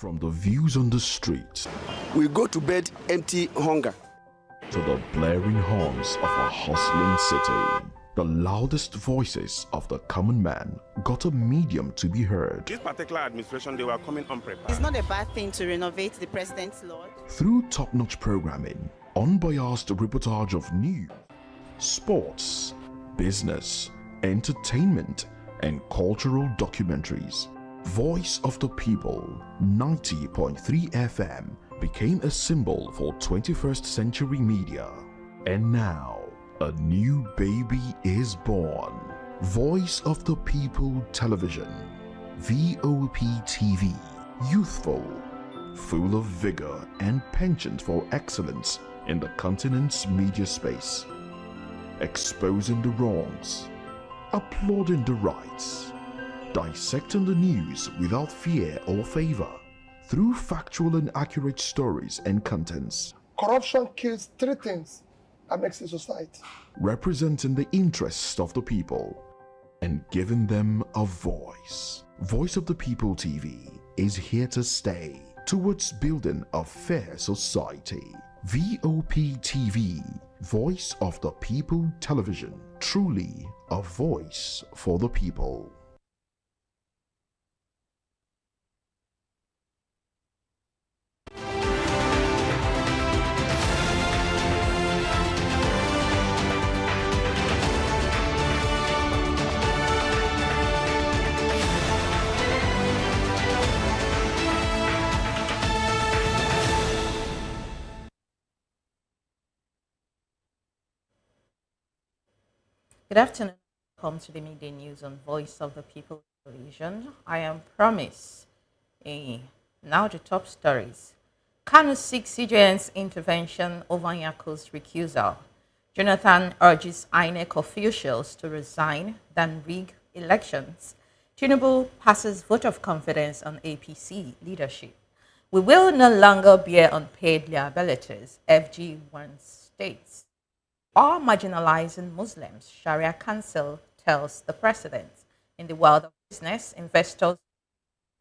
From the views on the streets We go to bed empty hunger. to the blaring horns of a hustling city, the loudest voices of the common man got a medium to be heard. This particular administration, they were coming unprepared. It's not a bad thing to renovate the president's lodge. Through top-notch programming, unbiased reportage of news, sports, business, entertainment, and cultural documentaries, Voice of the People 90.3 FM became a symbol for 21st century media. And now, a new baby is born. Voice of the People Television, VOP TV, youthful, full of vigor and penchant for excellence in the continent's media space, exposing the wrongs, applauding the rights, dissecting the news without fear or favor, through factual and accurate stories and contents. Corruption kills three things that makes a society. Representing the interests of the people and giving them a voice. Voice of the People TV is here to stay towards building a fair society. VOP TV, Voice of the People Television, truly a voice for the people. Good afternoon. Welcome to the midday news on Voice of the People Television. I am Promise. Now the top stories. Kanu seeks CJN's intervention over Nyako's recusal. Jonathan urges INEC officials to resign than rig elections. Tinubu passes vote of confidence on APC leadership. We will no longer bear unpaid liabilities, FG wants states. Are marginalizing Muslims, Sharia Council tells the president. In the world of business, investors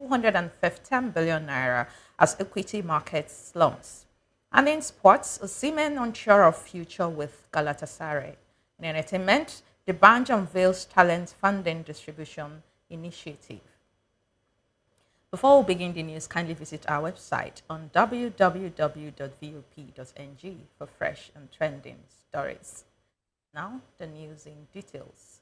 215 billion naira as equity market slumps. And in sports, Osimhen unsure of future with Galatasaray. In entertainment, the Bank unveils talent funding distribution initiative. Before we begin the news, kindly visit our website on www.vop.ng for fresh and trending stories. Now, the news in details.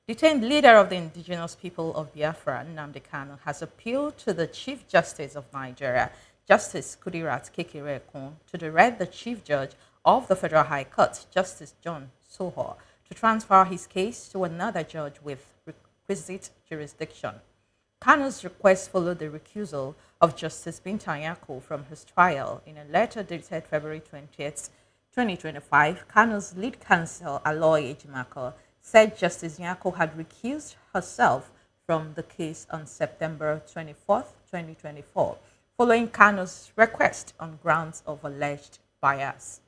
Detained leader of the indigenous people of Biafra, Nnamdi Kanu, has appealed to the Chief Justice of Nigeria, Justice Kudirat Kekereekun, to direct the Chief Judge of the Federal High Court, Justice John Soho, to transfer his case to another judge with requisite jurisdiction. Kanu's request followed the recusal of Justice Binta Nyako from his trial. In a letter dated February 20th, 2025, Kanu's lead counsel, Aloy Ejimako, said Justice Nyako had recused herself from the case on September 24th, 2024, following Kanu's request on grounds of alleged bias.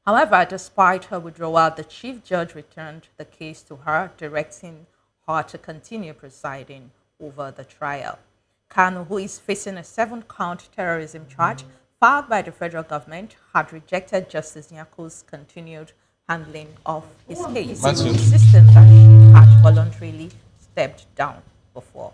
However, despite her withdrawal, the Chief Judge returned the case to her, directing her to continue presiding over the trial. Kanu, who is facing a 7-count terrorism charge filed by the federal government, had rejected Justice Nyako's continued handling of his case, insisting that she had voluntarily stepped down before.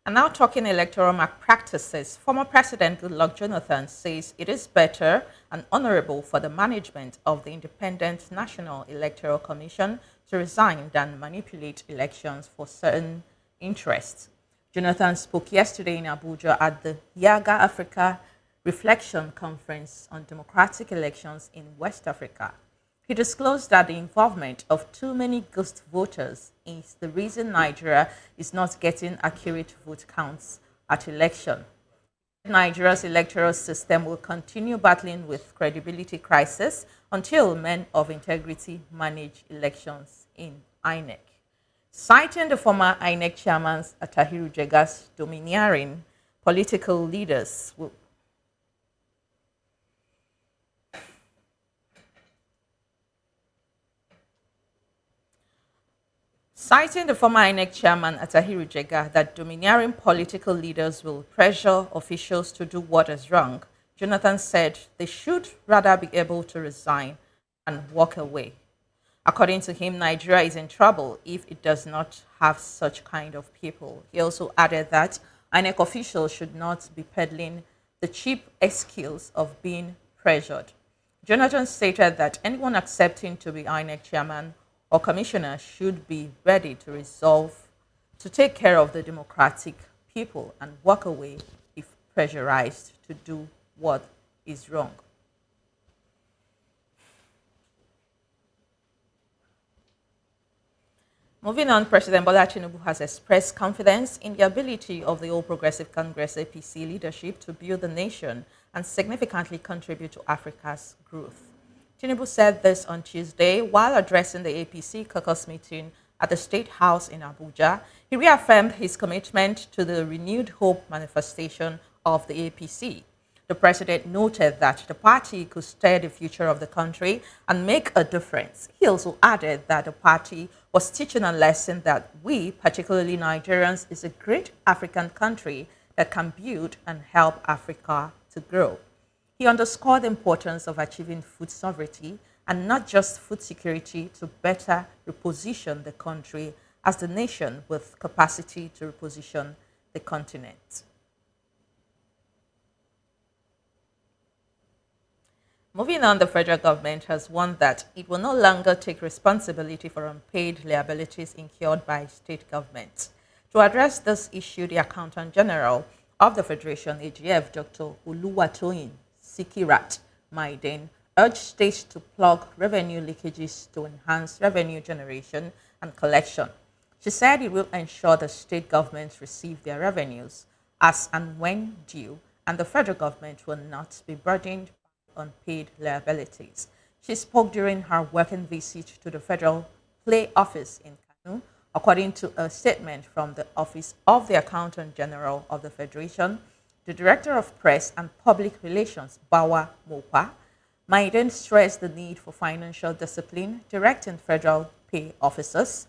And now talking electoral malpractices, former President Goodluck Jonathan says it is better and honorable for the management of the Independent National Electoral Commission to resign than manipulate elections for certain interests. Jonathan spoke yesterday in Abuja at the Yaga Africa Reflection Conference on Democratic Elections in West Africa. He disclosed that the involvement of too many ghost voters is the reason Nigeria is not getting accurate vote counts at election. Nigeria's electoral system will continue battling with credibility crisis until men of integrity manage elections in INEC. Citing the former INEC chairman Atahiru Jega's domineering political leaders Citing the former INEC chairman Atahiru Jega that domineering political leaders will pressure officials to do what is wrong, Jonathan said they should rather be able to resign and walk away. According to him, Nigeria is in trouble if it does not have such kind of people. He also added that INEC officials should not be peddling the cheap excuse of being pressured. Jonathan stated that anyone accepting to be INEC chairman or commissioner should be ready to take care of the democratic people and walk away if pressurized to do what is wrong. Moving on, President Bola Tinubu has expressed confidence in the ability of the All Progressive Congress APC leadership to build the nation and significantly contribute to Africa's growth. Tinubu said this on Tuesday while addressing the APC caucus meeting at the State House in Abuja. He reaffirmed his commitment to the renewed hope manifestation of the APC. The president noted that the party could steer the future of the country and make a difference. He also added that the party was teaching a lesson that we, particularly Nigerians, is a great African country that can build and help Africa to grow. He underscored the importance of achieving food sovereignty and not just food security to better reposition the country as the nation with capacity to reposition the continent. Moving on, the federal government has warned that it will no longer take responsibility for unpaid liabilities incurred by state governments. To address this issue, the Accountant General of the Federation, AGF, Dr. Oluwatoyin Sikirat Maiden, urged states to plug revenue leakages to enhance revenue generation and collection. She said it will ensure the state governments receive their revenues as and when due, and the federal government will not be burdened unpaid liabilities. She spoke during her working visit to the Federal Play Office in Kano. According to a statement from the Office of the Accountant General of the Federation, the Director of Press and Public Relations, Bawa Mopa, Maiden stressed the need for financial discipline, directing federal pay officers,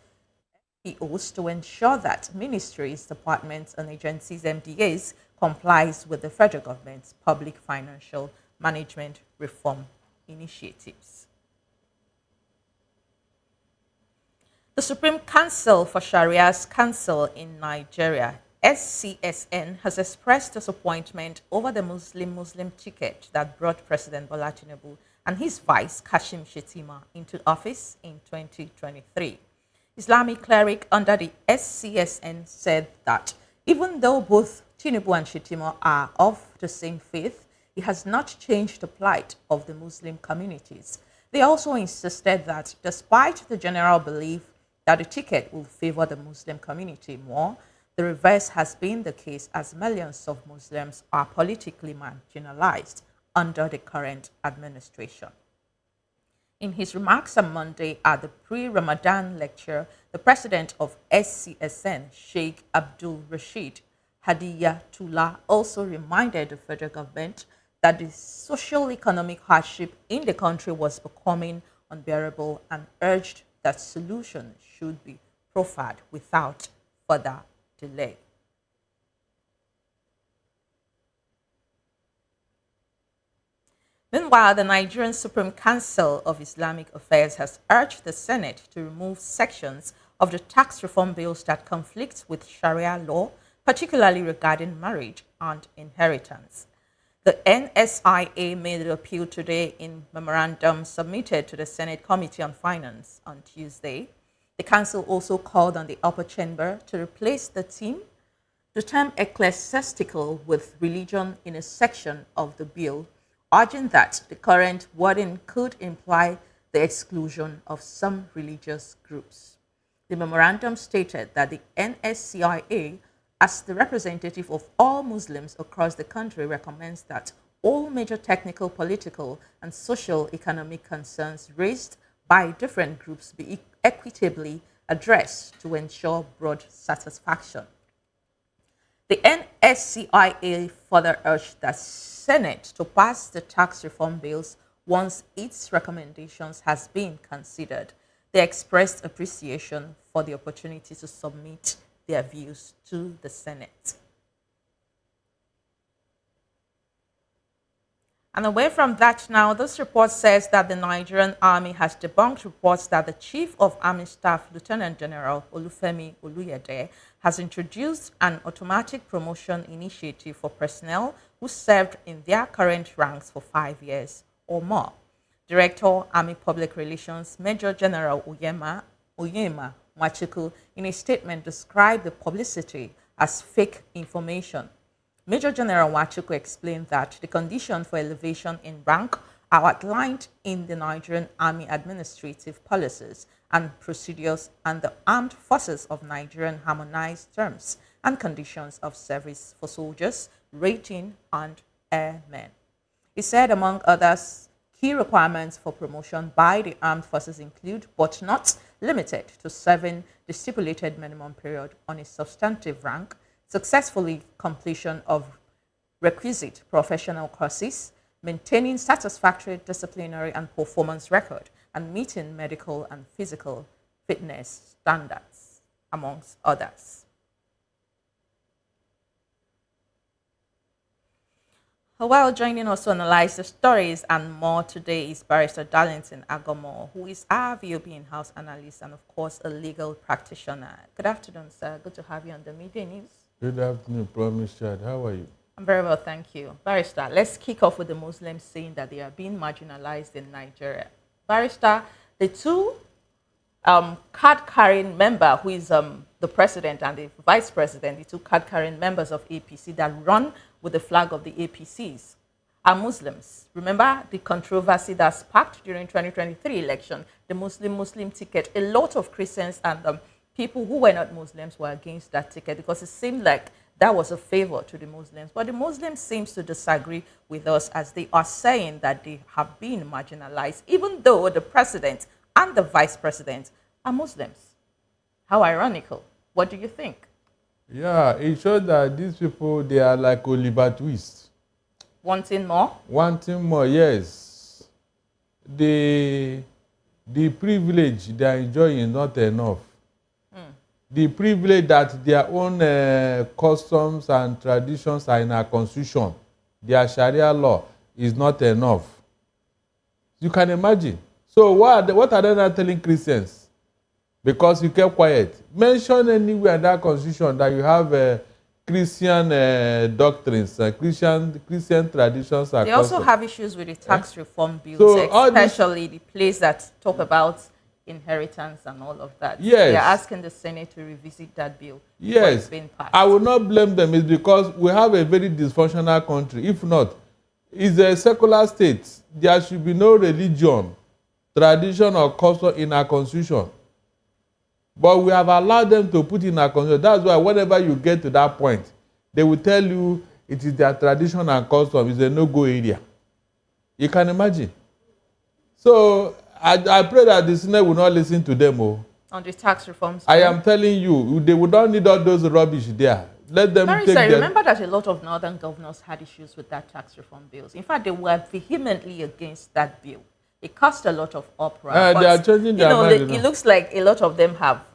FPOs, to ensure that ministries, departments, and agencies, MDAs, complies with the federal government's public financial management reform initiatives. The Supreme Council for Sharia's Council in Nigeria, SCSN, has expressed disappointment over the Muslim ticket that brought President Bola Tinubu and his vice, Kashim Shettima, into office in 2023. Islamic cleric under the SCSN said that even though both Tinubu and Shettima are of the same faith, it has not changed the plight of the Muslim communities. They also insisted that despite the general belief that the ticket will favor the Muslim community more, the reverse has been the case as millions of Muslims are politically marginalized under the current administration. In his remarks on Monday at the pre-Ramadan lecture, the president of SCSN, Sheikh Abdul Rashid Hadiyatullah, also reminded the federal government that the social-economic hardship in the country was becoming unbearable and urged that solutions should be proffered without further delay. Meanwhile, the Nigerian Supreme Council of Islamic Affairs has urged the Senate to remove sections of the tax reform bills that conflict with Sharia law, particularly regarding marriage and inheritance. The NSIA made the appeal today in memorandum submitted to the Senate Committee on Finance on Tuesday. The council also called on the upper chamber to replace the term ecclesiastical with religion in a section of the bill, urging that the current wording could imply the exclusion of some religious groups. The memorandum stated that the NSCIA, as the representative of all Muslims across the country, recommends that all major technical, political, and social economic concerns raised by different groups be equitably addressed to ensure broad satisfaction. The NSCIA further urged the Senate to pass the tax reform bills once its recommendations has been considered. They expressed appreciation for the opportunity to submit their views to the Senate. And away from that now, this report says that the Nigerian Army has debunked reports that the Chief of Army Staff, Lieutenant General Olufemi Oluyede, has introduced an automatic promotion initiative for personnel who served in their current ranks for 5 years or more. Director, Army Public Relations, Major General Oyema Nwachukwu, in a statement described the publicity as fake information. Major General Nwachukwu explained that the conditions for elevation in rank are outlined in the Nigerian Army Administrative Policies and Procedures and the Armed Forces of Nigerian Harmonized Terms and Conditions of Service for Soldiers, Rating, and Airmen. He said, among others, key requirements for promotion by the armed forces include, but not limited to, serving the stipulated minimum period on a substantive rank, successfully completion of requisite professional courses, maintaining satisfactory disciplinary and performance record, and meeting medical and physical fitness standards, amongst others. While joining us to analyze the stories and more today is Barrister Darlington Agomo, who is our VOB in-house analyst and, of course, a legal practitioner. Good afternoon, sir. Good to have you on the Media News. Good afternoon, Promise Chad. How are you? I'm very well, thank you. Barrister, let's kick off with the Muslims saying that they are being marginalized in Nigeria. Barrister, the two card-carrying member, who is the president and the vice president, the two card-carrying members of APC that run with the flag of the APCs, are Muslims. Remember the controversy that sparked during 2023 election, the Muslim ticket. A lot of Christians and people who were not Muslims were against that ticket because it seemed like that was a favor to the Muslims. But the Muslims seem to disagree with us, as they are saying that they have been marginalized, even though the president and the vice president are Muslims. How ironical. What do you think? Yeah, it shows that these people, they are like Oliver Twist. Wanting more? Wanting more, yes. The privilege they are enjoying is not enough. The privilege that their own customs and traditions are in our constitution, their Sharia law, is not enough. You can imagine. So what are they not telling Christians? Because you kept quiet. Mention anywhere in that constitution that you have Christian doctrines, Christian traditions. They also have issues with the tax reform bills, so especially the place that talk about inheritance and all of that. Yes. They are asking the Senate to revisit that bill. Yes. It's been passed. I will not blame them. It's because we have a very dysfunctional country. If not, it's a secular state. There should be no religion, tradition, or custom in our constitution. But we have allowed them to put in our constitution. That's why whenever you get to that point, they will tell you it is their tradition and custom. It's a no-go area. You can imagine. So I pray that the Senate will not listen to them. On the tax reforms. I am telling you, they would not need all those rubbish there. Let them take I remember that a lot of northern governors had issues with that tax reform bills. In fact, they were vehemently against that bill. It caused a lot of uproar. They are changing their mind. It looks like a lot of them have,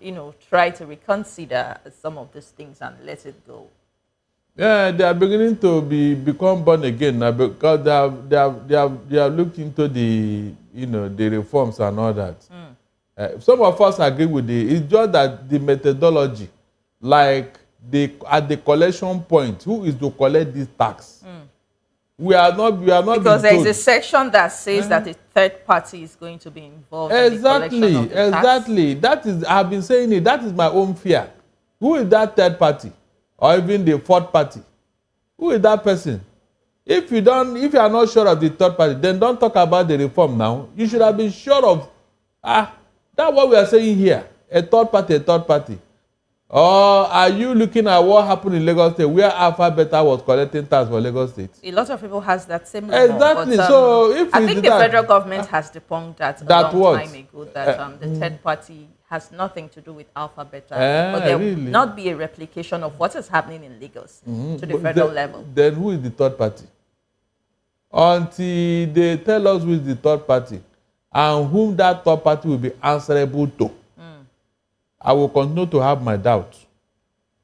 tried to reconsider some of these things and let it go. Yeah, they are beginning to become born again now because they have looked into the reforms and all that. Some of us agree with it. It's just that the methodology, like at the collection point, who is to collect this tax? We are not because there is a section that says that a third party is going to be involved. Exactly, in the collection of the exactly. That is, I've been saying it. That is my own fear. Who is that third party, or even the fourth party? Who is that person? If you are not sure of the third party, then don't talk about the reform now. You should have been sure of. That's what we are saying here. A third party. Or are you looking at what happened in Lagos State, where Alpha Beta was collecting tax for Lagos State? A lot of people has that same rumor. Exactly. But, so if I think the federal government has debunked that a long time ago, that the third party has nothing to do with Alpha Beta, but there will not be a replication of what is happening in Lagos to the federal level. Then who is the third party? Until they tell us who is the third party and whom that third party will be answerable to. I will continue to have my doubts.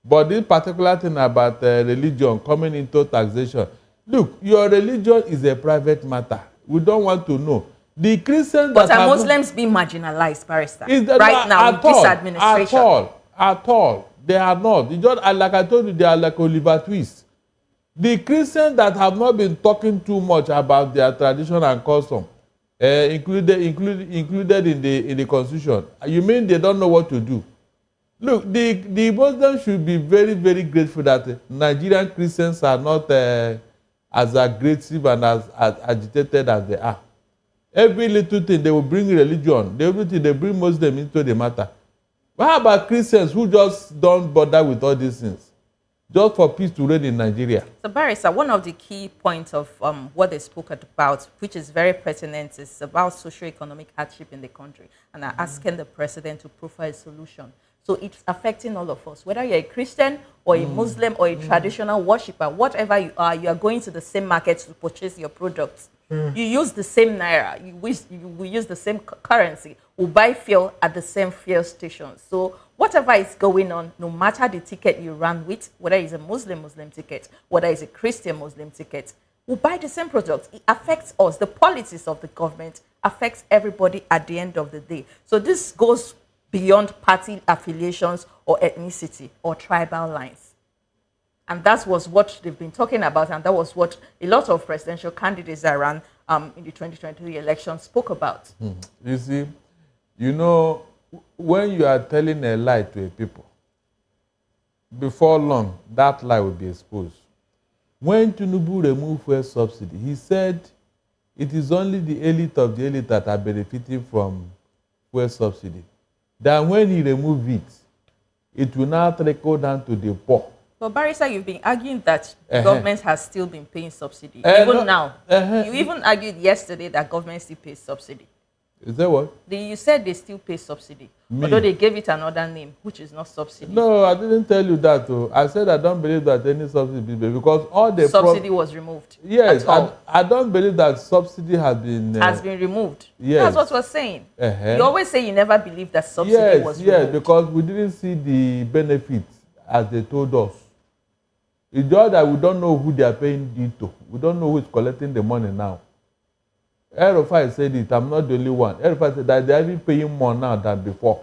But this particular thing about religion coming into taxation, look, your religion is a private matter. We don't want to know. The Christians But that are have Muslims being marginalized, Barrister? is that Right now, in this administration? At all. They are not. It's just, like I told you, they are like Oliver Twist. The Christians that have not been talking too much about their tradition and custom, included in the constitution, you mean they don't know what to do? Look, the Muslims should be very, very grateful that Nigerian Christians are not as aggressive and as agitated as they are. Every little thing, they will bring religion. Everything, they bring Muslim into the matter. But how about Christians who just don't bother with all these things? Just for peace to reign in Nigeria. So, Barrister, one of the key points of what they spoke about, which is very pertinent, is about socio-economic hardship in the country. And are asking the president to profile a solution. So it's affecting all of us, whether you're a Christian or a Muslim or a traditional worshipper, whatever you are going to the same market to purchase your products. You use the same naira, we use the same currency, we buy fuel at the same fuel station. So whatever is going on, no matter the ticket you run with, whether it's a Muslim ticket, whether it's a Christian Muslim ticket, we buy the same products. It affects us. The policies of the government affects everybody at the end of the day. So this goes beyond party affiliations or ethnicity or tribal lines. And that was what they've been talking about, and that was what a lot of presidential candidates that ran in the 2023 election spoke about. You see, you know, when you are telling a lie to a people, before long, that lie will be exposed. When Tinubu removed fuel subsidy, he said it is only the elite of the elite that are benefiting from fuel subsidy. Then when he removed it, it will now trickle down to the poor. But Barrister, you've been arguing that government has still been paying subsidy. Even now. You even argued yesterday that government still pays subsidy. Is that what? You said they still pay subsidy, although they gave it another name, which is not subsidy. No, I didn't tell you that. I said I don't believe that any subsidy is paid because all the subsidy was removed. Yes, I don't believe that subsidy has been removed. Yes, that's what we're saying. You always say you never believe that subsidy was removed. Yes, because we didn't see the benefits as they told us. It's just that we don't know who they are paying it to. We don't know who is collecting the money now. Erufai said it, I'm not the only one. Erufai said that they are even paying more now than before.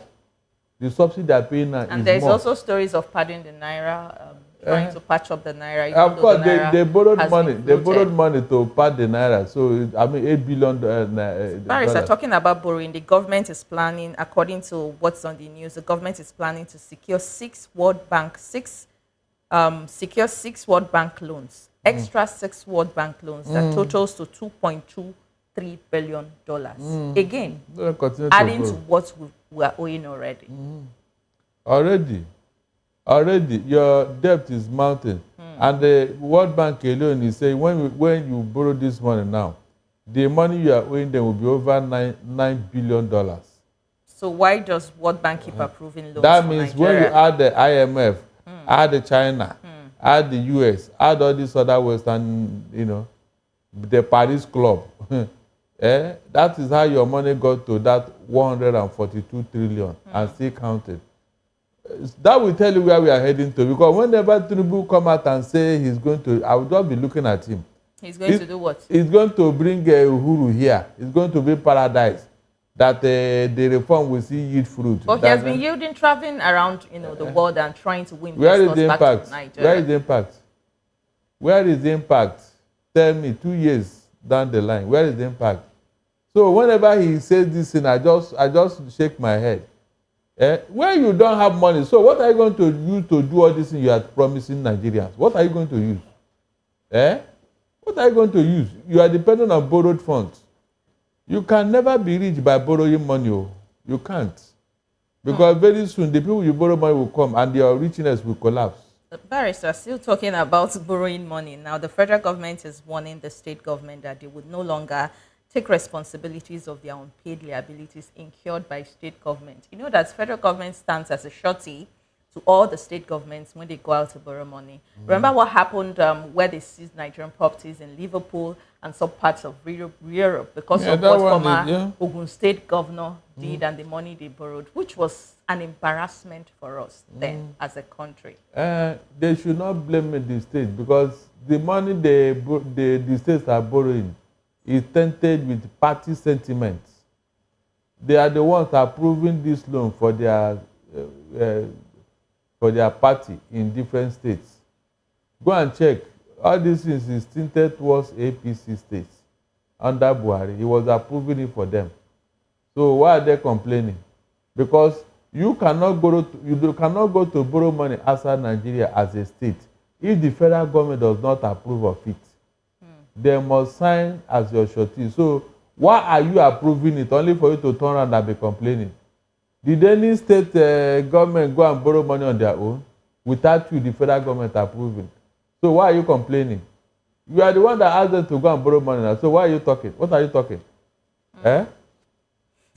The subsidy they are paying now is more. And there's also stories of padding the naira, trying to patch up the naira. Of course, they borrowed money. They borrowed money to pad the naira. So, I mean, $8 billion. Barrister, talking about borrowing, the government is planning, according to what's on the news, the government is planning to secure six World Bank loans, extra 6 World Bank loans that totals to $2.23 billion. Again, adding to what we are owing already. Already, your debt is mounting. And the World Bank alone is saying when you borrow this money now, the money you are owing them will be over $9 billion. So why does World Bank keep approving loans? That means when you add the IMF, add the China, add the US, add all these other Western, the Paris Club. That is how your money got to that 142 trillion and still counted. That will tell you where we are heading to, because whenever Tinubu come out and say he's going to, I will just be looking at him. He's going to do what? He's going to bring Uhuru here. He's going to be paradise. That the reform will see yield fruit. But he has been yielding, traveling around the world and trying to win where is the back impact? to Nigeria. Where is the impact? Where is the impact? Tell me, 2 years down the line, where is the impact? So whenever he says this thing, I just shake my head. When you don't have money, so what are you going to use to do all this thing you are promising Nigerians? What are you going to use? What are you going to use? You are dependent on borrowed funds. You can never be rich by borrowing money. You can't. Because very soon the people you borrow money will come and your richness will collapse. Barrister, still talking about borrowing money. Now, the federal government is warning the state government that they would no longer take responsibilities of their unpaid liabilities incurred by state government. You know that federal government stands as a surety to all the state governments when they go out to borrow money. Remember what happened where they seized Nigerian properties in Liverpool and some parts of Europe because Yeah, of that what one former is, yeah. Ogun State governor did and the money they borrowed, which was an embarrassment for us then as a country. They should not blame the state because the money the states are borrowing is tainted with party sentiments. They are the ones approving this loan for their party in different states. Go and check. All these things is tinted towards APC states. Under Buhari, he was approving it for them. So why are they complaining? Because you cannot go to borrow money outside Nigeria as a state if the federal government does not approve of it. They must sign as your surety. So why are you approving it only for you to turn around and be complaining? Did any state government go and borrow money on their own without you, the federal government, approving? So why are you complaining? You are the one that asked them to go and borrow money now. So why are you talking? What are you talking? Eh?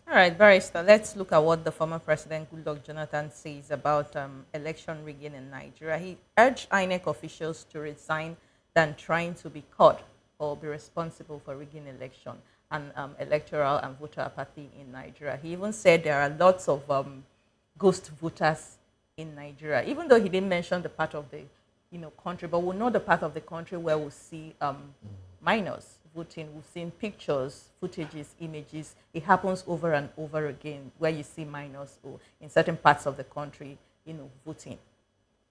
All right, Barrister, let's look at what the former President Goodluck Jonathan says about election rigging in Nigeria. He urged INEC officials to resign than trying to be caught or be responsible for rigging election and electoral and voter apathy in Nigeria. He even said there are lots of ghost voters in Nigeria, even though he didn't mention the part of the country, but we know the part of the country where we see minors voting. We've seen pictures, footages, images. It happens over and over again where you see minors or in certain parts of the country, voting.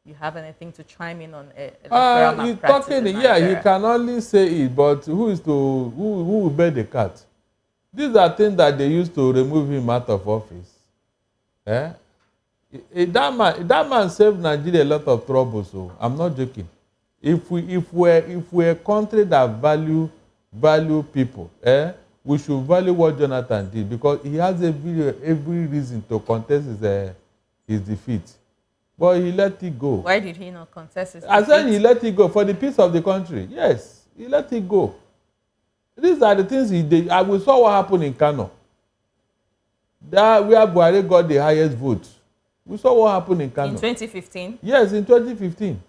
You have anything to chime in on electoral malpractice in Nigeria? Yeah, he can only say it, but who will bear the cat? These are things that they used to remove him out of office. Eh? That man saved Nigeria a lot of trouble, so I'm not joking. If we're a country that value people, we should value what Jonathan did because he has every reason to contest his defeat. But he let it go. Why did he not contest his defeat? I said he let it go for the peace of the country. Yes, he let it go. These are the things he did. We saw what happened in Kano. Where Buhari got the highest vote. We saw what happened in Kano. In 2015? Yes, in 2015.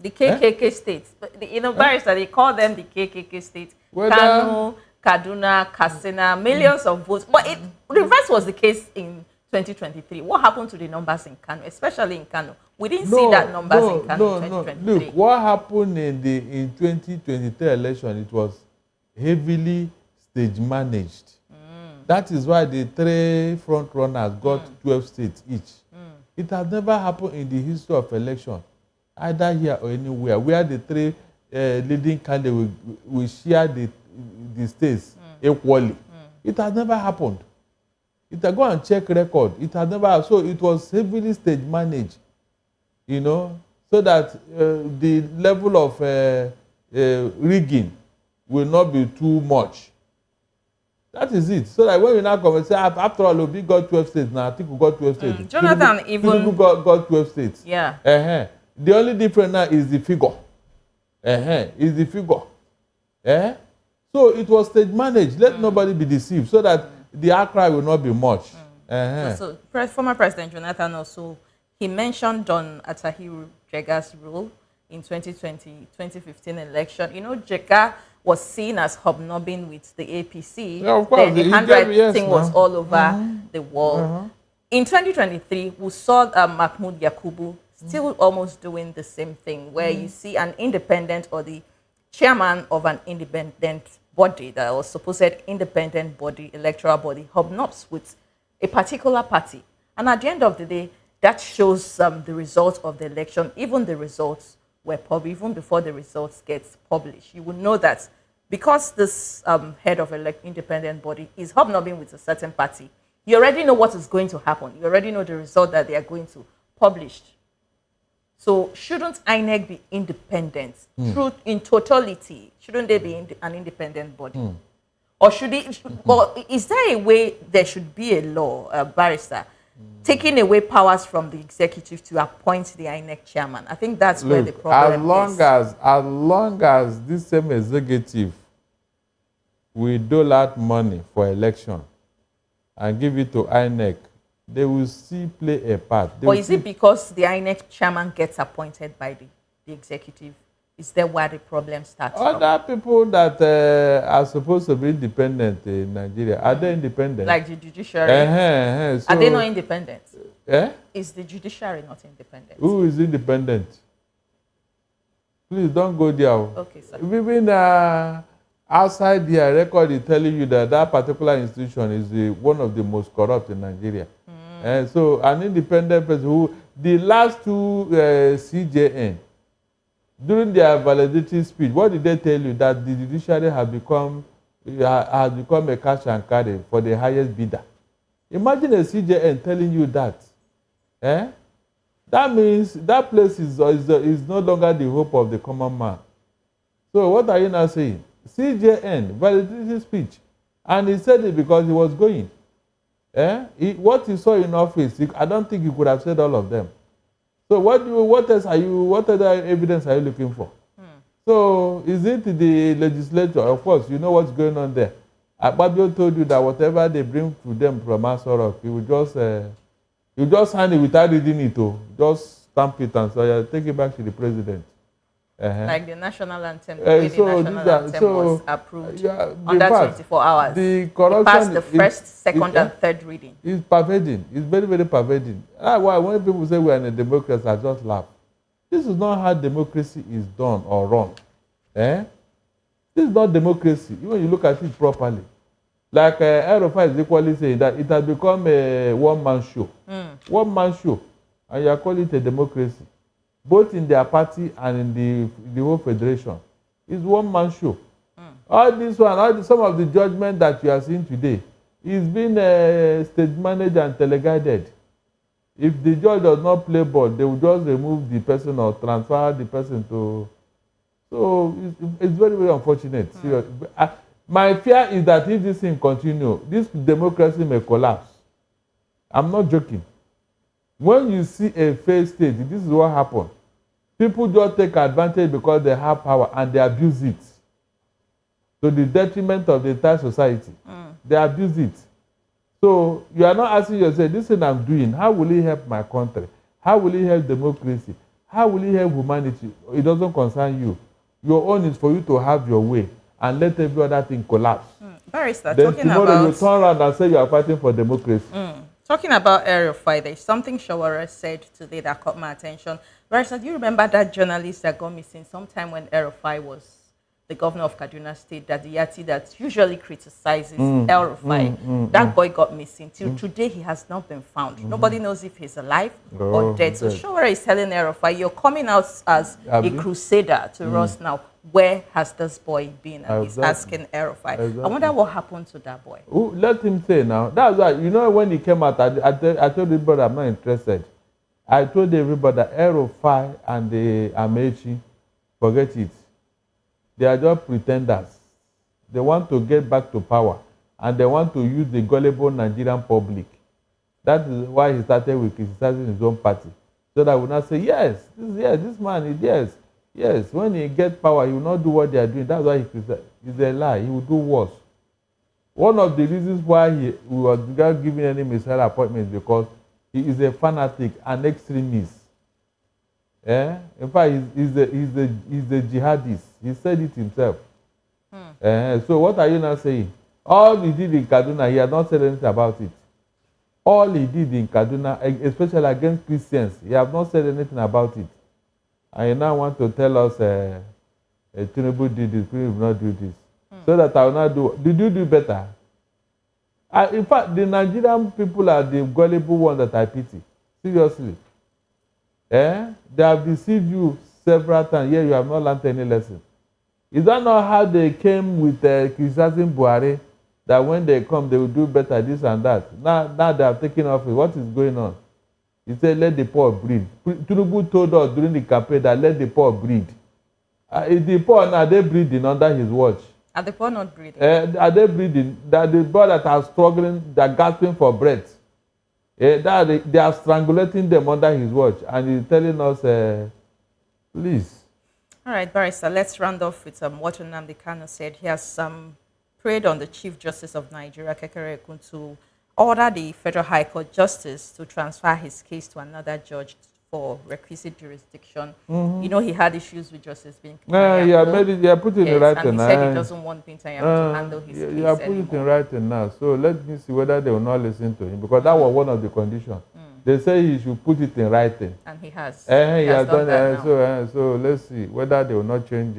The KKK states. Barrister, they call them the KKK states. Whether, Kano, Kaduna, Katsina, millions of votes. But the reverse was the case in 2023. What happened to the numbers in Kano, especially in Kano? We didn't see that numbers in Kano in 2023. Look, what happened in 2023 election, it was heavily stage managed. That is why the three front runners got 12 states each. It has never happened in the history of election, either here or anywhere, where the three leading candidates will share the states equally. It has never happened. Go and check record. It has never happened. So it was heavily stage managed, so that the level of rigging will not be too much. That is it. So that when we now come and say, after all, Obi got 12 states now, I think we got 12 states. Jonathan Tinubu got 12 states. Yeah. The only difference now is the figure. Is the figure. So it was stage managed. Let nobody be deceived so that the outcry will not be much. So former President Jonathan also, he mentioned Don Atahiru Jega's role in 2015 election. Jega was seen as hobnobbing with the APC. Yeah, of course. The handwriting was all over the wall. In 2023, we saw Mahmoud Yakubu still almost doing the same thing, where you see an independent or the chairman of an independent body, that was supposed independent body, electoral body, hobnobs with a particular party. And at the end of the day, that shows the results of the election. Even the results were published, even before the results get published. You will know that because this head of an independent body is hobnobbing with a certain party, you already know what is going to happen. You already know the result that they are going to publish. So shouldn't INEC be independent in totality? Shouldn't they be an independent body? Or should it? Or is there a way there should be a law, Barrister, taking away powers from the executive to appoint the INEC chairman? I think that's where the problem is. As long as this same executive will dole out money for election and give it to INEC, they will still play a part. Or is it because the INEC chairman gets appointed by the executive? Is that where the problem starts Other people that are supposed to be independent in Nigeria, are they independent? Like the judiciary? So, are they not independent? Eh? Is the judiciary not independent? Who is independent? Please don't go there. Okay, sir. Even outside their record is telling you that that particular institution is one of the most corrupt in Nigeria. So an independent person who, the last two CJN, during their validity speech, what did they tell you? That the judiciary has become a cash and carry for the highest bidder. Imagine a CJN telling you that. That means that place is no longer the hope of the common man. So what are you now saying? CJN, validity speech. And he said it because he was going. What he saw in office, I don't think he could have said all of them. So what other evidence are you looking for? So is it the legislature? Of course, you know what's going on there. Akpabio told you that whatever they bring to them from Asorok, he will just sign it without reading it, just stamp it and so take it back to the president. Like the national anthem, the national anthem was approved under 24 hours. The corruption it passed the first, second, and third reading. It's pervading. It's very, very pervading. That's why when people say we are in a democracy, I just laugh. This is not how democracy is done or run. This is not democracy, when you look at it properly. Like Aerofa is equally saying that it has become a one-man show. One-man show. And you are calling it a democracy. Both in their party and in the whole federation. It's one-man show. All this one, some of the judgment that you are seeing today is being stage managed and teleguided. If the judge does not play ball, they will just remove the person or transfer the person to... So it's very, very unfortunate. Serious. My fear is that if this thing continues, this democracy may collapse. I'm not joking. When you see a failed state, this is what happens. People just take advantage because they have power and they abuse it to the detriment of the entire society. They abuse it. So you are not asking yourself, this thing I'm doing, how will it help my country? How will it help democracy? How will it help humanity? It doesn't concern you. Your own is for you to have your way and let every other thing collapse. Barrister, then talking tomorrow about... you turn around and say you are fighting for democracy. Talking about area of fight, there's something Shawara said today that caught my attention. Barrister, do you remember that journalist that got missing sometime when El-Rufai was the governor of Kaduna State, that the Yati that usually criticizes El-Rufai, that boy got missing. Till today, he has not been found. Nobody knows if he's alive or dead. So Shawara is telling El-Rufai, you're coming out as a crusader to us now. Where has this boy been? And he's asking El-Rufai. I wonder what happened to that boy. Let him say now. That's why, you know, when he came out, I told everybody I'm not interested. I told everybody that El-Rufai and the Amechi, forget it. They are just pretenders. They want to get back to power. And they want to use the gullible Nigerian public. That is why he started with criticizing his own party. So that we not say, yes, this man, yes. Yes, when he gets power, he will not do what they are doing. That's why he criticizes. It's a lie. He will do worse. One of the reasons why he was not giving any ministerial appointments because he is a fanatic, an extremist. In fact, he's a jihadist. He said it himself. So what are you now saying? All he did in Kaduna, he has not said anything about it. All he did in Kaduna, especially against Christians, he has not said anything about it. And you now want to tell us Tinubu did this, Tinubu will not do this. So that I will not do. Did you do better? In fact, the Nigerian people are the gullible ones that I pity. Seriously. They have deceived you several times. Here you have not learned any lesson. Is that not how they came with criticizing Buhari? That when they come, they will do better, this and that. Now they have taken office. What is going on? He said, let the poor breed. Tinubu told us during the campaign that let the poor breed. The poor now, are they breeding under his watch? Are the poor not breeding? Are they breeding? That the poor that are struggling, that are gasping for breath. They are strangulating them under his watch. And he's telling us, please. All right, Barrister, let's round off with what Nnamdi Kanu said. He has prayed on the Chief Justice of Nigeria, Kekere Ekun, to order the Federal High Court Justice to transfer his case to another judge for requisite jurisdiction. You know, he had issues with Justice Yeah, put it in writing. And he said he doesn't want Bintanyaku to handle his case Yeah, put it in writing now. So let me see whether they will not listen to him, because that was one of the conditions. They say he should put it in writing. And he has. He has done that now. So let's see whether they will not change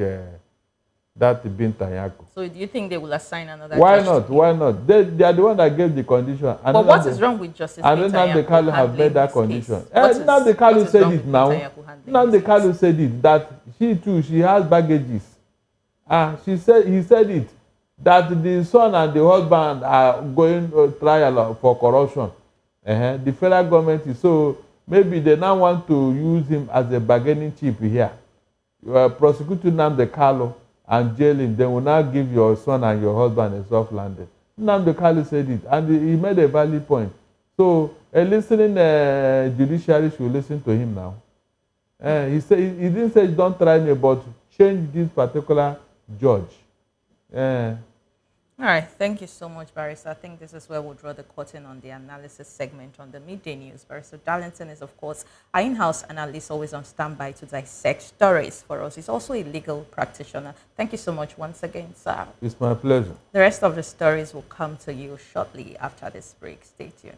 that Bintanyaku. So do you think they will assign another Why judge not? Why not? They are the one that gave the condition. But what is wrong with Justice Bintanyaku? And Nnamdi Kanu have made that condition. Nnamdi Kanu said it now. Nnamdi Kanu said it that she too, she has baggages. He said it that the son and the husband are going trial for corruption. The federal government is, so maybe they now want to use him as a bargaining chip here. Prosecute Nnamdi Kanu and jail him, then will now give your son and your husband a soft landing. Nnamdi Kanu said it, and he made a valid point. So a listening judiciary should listen to him now. He didn't say don't try me, but change this particular judge. All right, thank you so much, Barrister. I think this is where we'll draw the curtain on the analysis segment on the midday news. Barrister Darlington is, of course, our in-house analyst, always on standby to dissect stories for us. He's also a legal practitioner. Thank you so much once again, sir. It's my pleasure. The rest of the stories will come to you shortly after this break. Stay tuned.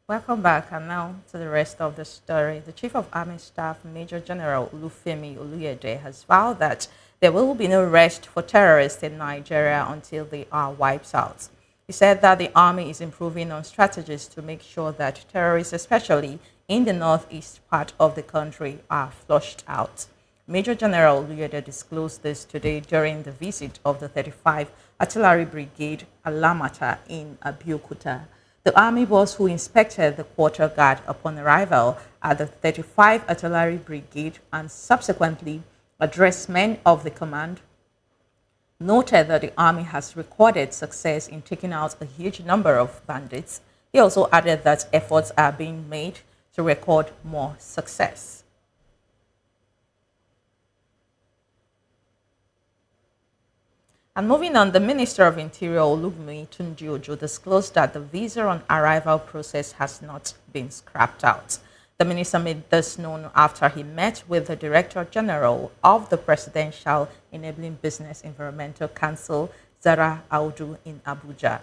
Welcome back, and now to the rest of the story. The Chief of Army Staff, Major General Olufemi Oluyede, has vowed that there will be no rest for terrorists in Nigeria until they are wiped out. He said that the army is improving on strategies to make sure that terrorists, especially in the northeast part of the country, are flushed out. Major General Oluyede disclosed this today during the visit of the 35 Artillery Brigade Alamata in Abeokuta. The army boss who inspected the quarter guard upon arrival at the 35 Artillery Brigade and subsequently addressed men of the command noted that the army has recorded success in taking out a huge number of bandits. He also added that efforts are being made to record more success. And moving on, the Minister of Interior, Olubunmi Tunji-Ojo, disclosed that the visa on arrival process has not been scrapped out. The minister made this known after he met with the Director General of the Presidential Enabling Business Environmental Council, Zara Audu, in Abuja.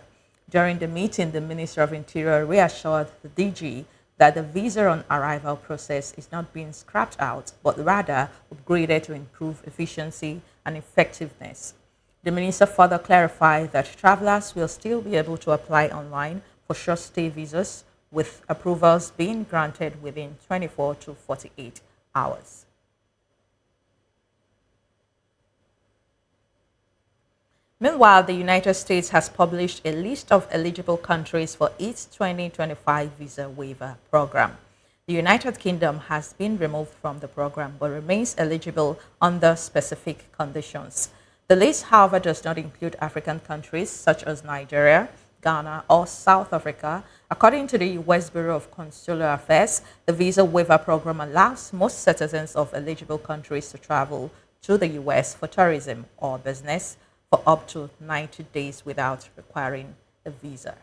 During the meeting, the Minister of Interior reassured the DG that the visa on arrival process is not being scrapped out, but rather upgraded to improve efficiency and effectiveness. The minister further clarified that travelers will still be able to apply online for short-stay visas, with approvals being granted within 24 to 48 hours. Meanwhile, the United States has published a list of eligible countries for its 2025 visa waiver program. The United Kingdom has been removed from the program but remains eligible under specific conditions. The list, however, does not include African countries such as Nigeria, Ghana, or South Africa. According to the U.S. Bureau of Consular Affairs, the visa waiver program allows most citizens of eligible countries to travel to the U.S. for tourism or business for up to 90 days without requiring a visa.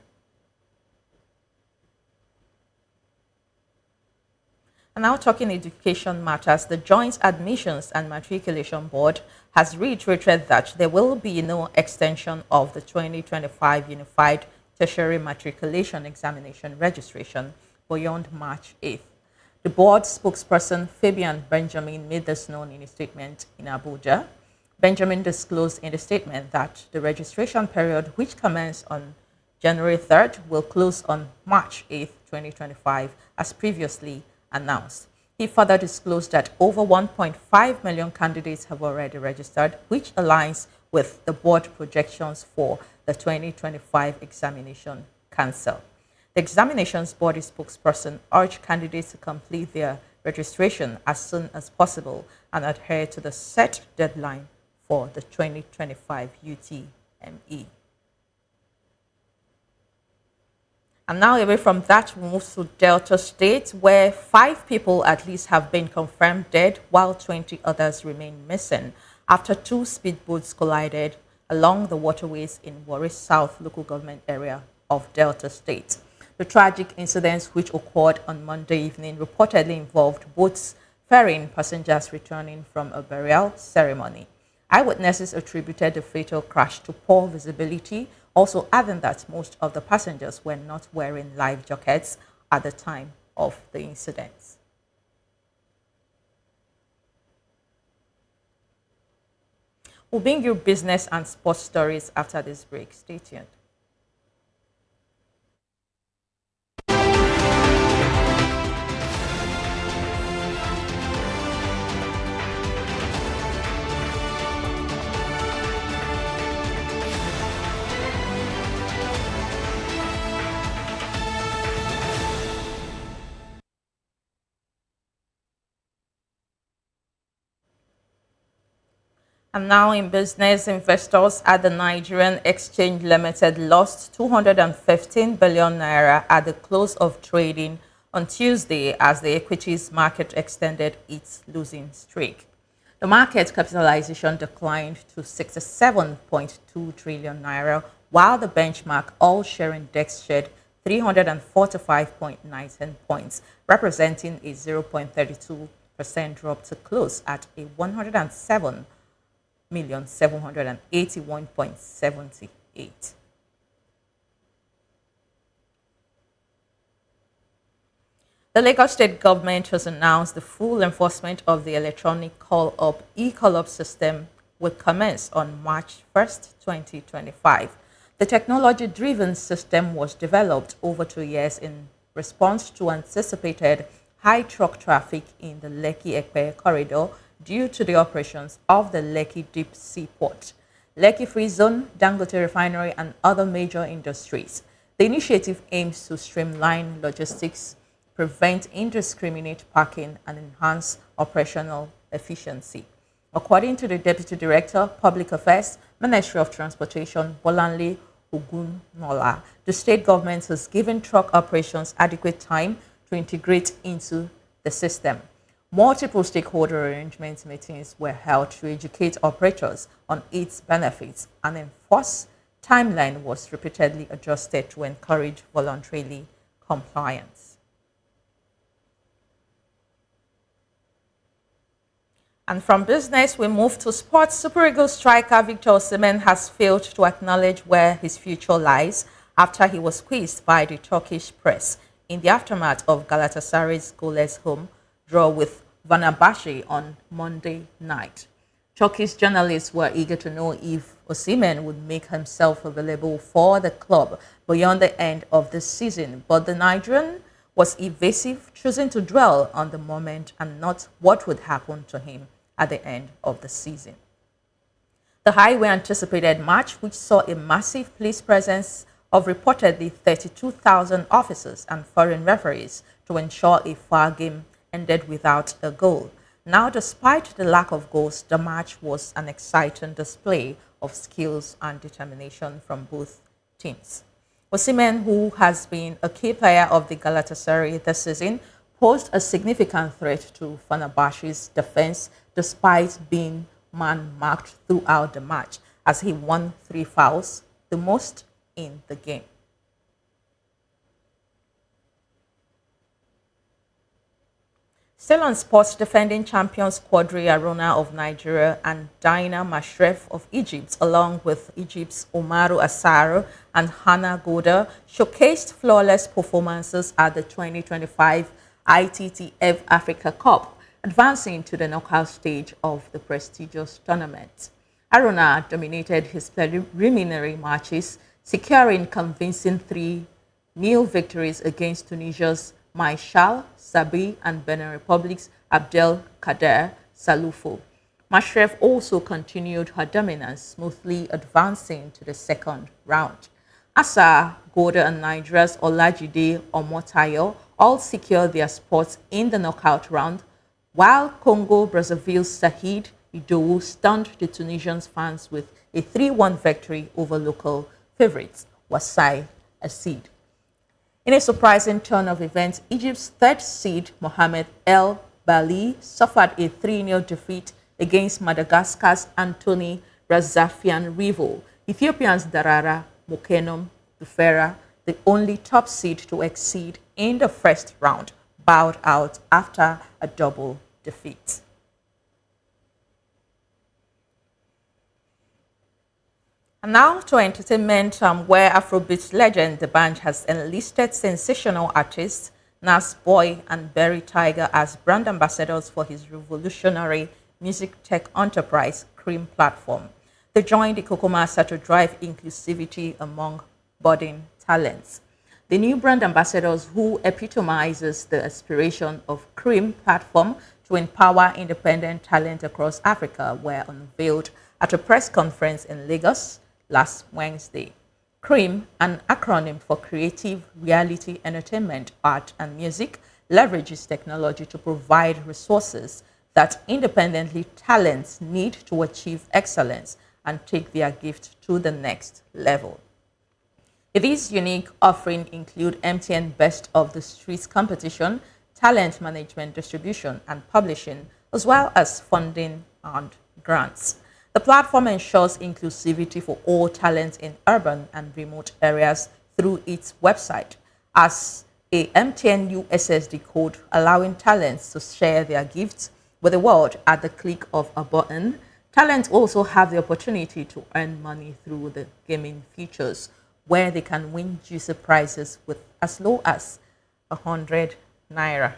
And now talking education matters, the Joint Admissions and Matriculation Board has reiterated that there will be no extension of the 2025 Unified Tertiary Matriculation Examination registration beyond March 8th. The board spokesperson Fabian Benjamin made this known in a statement in Abuja. Benjamin disclosed in the statement that the registration period, which commenced on January 3rd, will close on March 8th, 2025, as previously announced. He further disclosed that over 1.5 million candidates have already registered, which aligns with the board projections for the 2025 examination cancel. The examinations body spokesperson urged candidates to complete their registration as soon as possible and adhere to the set deadline for the 2025 UTME. And now away from that, we move to Delta State, where 5 people at least have been confirmed dead, while 20 others remain missing after 2 speedboats collided along the waterways in Warri South local government area of Delta State. The tragic incidents, which occurred on Monday evening, reportedly involved boats ferrying passengers returning from a burial ceremony. Eyewitnesses attributed the fatal crash to poor visibility, also adding that most of the passengers were not wearing life jackets at the time of the incidents. We'll bring you business and sports stories after this break. Stay tuned. And now in business, investors at the Nigerian Exchange Limited lost 215 billion naira at the close of trading on Tuesday as the equities market extended its losing streak. The market capitalization declined to 67.2 trillion naira, while the benchmark all-share index shed 345.19 points, representing a 0.32% drop to close at a 107,781.78. The Lagos State government has announced the full enforcement of the electronic call-up e-call-up system will commence on March 1st, 2025. The technology-driven system was developed over 2 years in response to anticipated high truck traffic in the Lekki-Ekpe corridor due to the operations of the Lekki Deep Sea Port, Lekki Free Zone, Dangote Refinery, and other major industries. The initiative aims to streamline logistics, prevent indiscriminate parking, and enhance operational efficiency. According to the Deputy Director, Public Affairs, Ministry of Transportation, Bolanle Ogunnola, the state government has given truck operations adequate time to integrate into the system. Multiple stakeholder arrangement meetings were held to educate operators on its benefits, and enforced timeline was repeatedly adjusted to encourage voluntary compliance. And from business, we move to sports. Super Eagles striker Victor Osimhen has failed to acknowledge where his future lies after he was quizzed by the Turkish press in the aftermath of Galatasaray's goalless home draw with Fenerbahce on Monday night. Turkish journalists were eager to know if Osimhen would make himself available for the club beyond the end of the season, but the Nigerian was evasive, choosing to dwell on the moment and not what would happen to him at the end of the season. The highly anticipated match, which saw a massive police presence of reportedly 32,000 officers and foreign referees to ensure a fair game, ended without a goal. Now, despite the lack of goals, the match was an exciting display of skills and determination from both teams. Osimhen, who has been a key player of the Galatasaray this season, posed a significant threat to Fenerbahce's defense despite being man-marked throughout the match, as he won 3 fouls, the most in the game. Still on sports, defending champions Quadri Aruna of Nigeria and Dina Mashref of Egypt, along with Egypt's Omaru Asaro and Hannah Goda, showcased flawless performances at the 2025 ITTF Africa Cup, advancing to the knockout stage of the prestigious tournament. Aruna dominated his preliminary matches, securing convincing 3-0 victories against Tunisia's Maishal Sabi and Benin Republic's Abdel Kader Saloufo. Mashref also continued her dominance, smoothly advancing to the second round. Asa, Goda and Nigeria's Olajide Omotayo all secured their spots in the knockout round, while Congo-Brazzaville's Sahid Idowu stunned the Tunisian fans with a 3-1 victory over local favourites, Wasai Asid. In a surprising turn of events, Egypt's third seed, Mohamed El Bali, suffered a 3-0 defeat against Madagascar's Anthony Razafian rival. Ethiopia's Darara Mokenom Dufera, the only top seed to exceed in the first round, bowed out after a double defeat. And now to entertainment, where Afrobeat legend D'banj has enlisted sensational artists Nas Boy and Berry Tiger as brand ambassadors for his revolutionary music tech enterprise, Cream platform. They joined the Kokomasa to drive inclusivity among budding talents. The new brand ambassadors, who epitomizes the aspiration of Cream platform to empower independent talent across Africa, were unveiled at a press conference in Lagos last Wednesday. CREAM, an acronym for Creative Reality Entertainment, Art and Music, leverages technology to provide resources that independently talents need to achieve excellence and take their gift to the next level. These unique offerings include MTN Best of the Streets competition, talent management, distribution, and publishing, as well as funding and grants. The platform ensures inclusivity for all talents in urban and remote areas through its website, as a MTN USSD code allowing talents to share their gifts with the world at the click of a button. Talents also have the opportunity to earn money through the gaming features, where they can win juicy prizes with as low as 100 naira.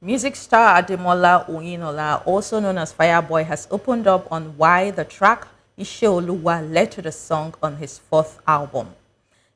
Music star Ademola Oyinola, also known as Fireboy, has opened up on why the track Isheoluwa led to the song on his fourth album.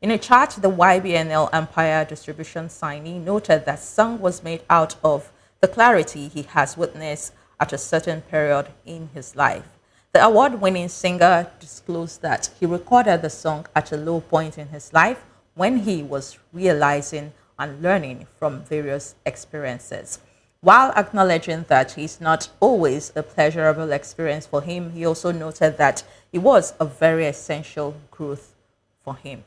In a chat, the YBNL Empire Distribution signee noted that song was made out of the clarity he has witnessed at a certain period in his life. The award-winning singer disclosed that he recorded the song at a low point in his life when he was realizing and learning from various experiences. While acknowledging that it's not always a pleasurable experience for him, he also noted that it was a very essential growth for him.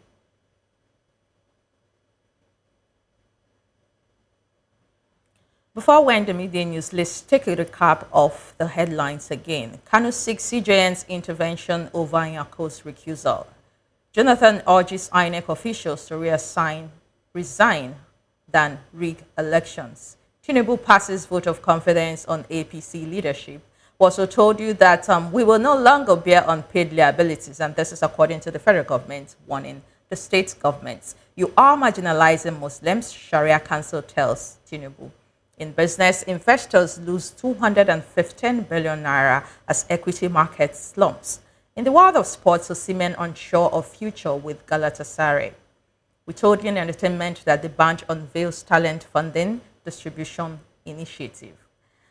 Before we end the media news, let's take a recap of the headlines again. Kanu seeks CJN's intervention over Nyako's recusal. Jonathan urges INEC officials to resign than rig elections. Tinubu passes vote of confidence on APC leadership. We also told you that we will no longer bear unpaid liabilities, and this is according to the federal government warning the state governments. You are marginalizing Muslims, Sharia Council tells Tinubu. In business, investors lose 215 billion naira as equity market slumps. In the world of sports, Osimhen unsure of future with Galatasaray. We told you in entertainment that D'banj unveils talent funding distribution initiative.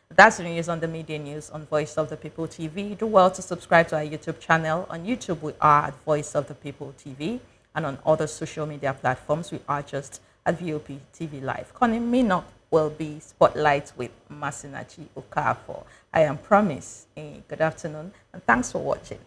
That's the news on the media news on Voice of the People TV. Do well to subscribe to our YouTube channel. On YouTube, we are at Voice of the People TV, and on other social media platforms, we are just at VOP TV Live. Coming up will be Spotlight with Masinachi Okafor. I am Promise. Good afternoon, and thanks for watching.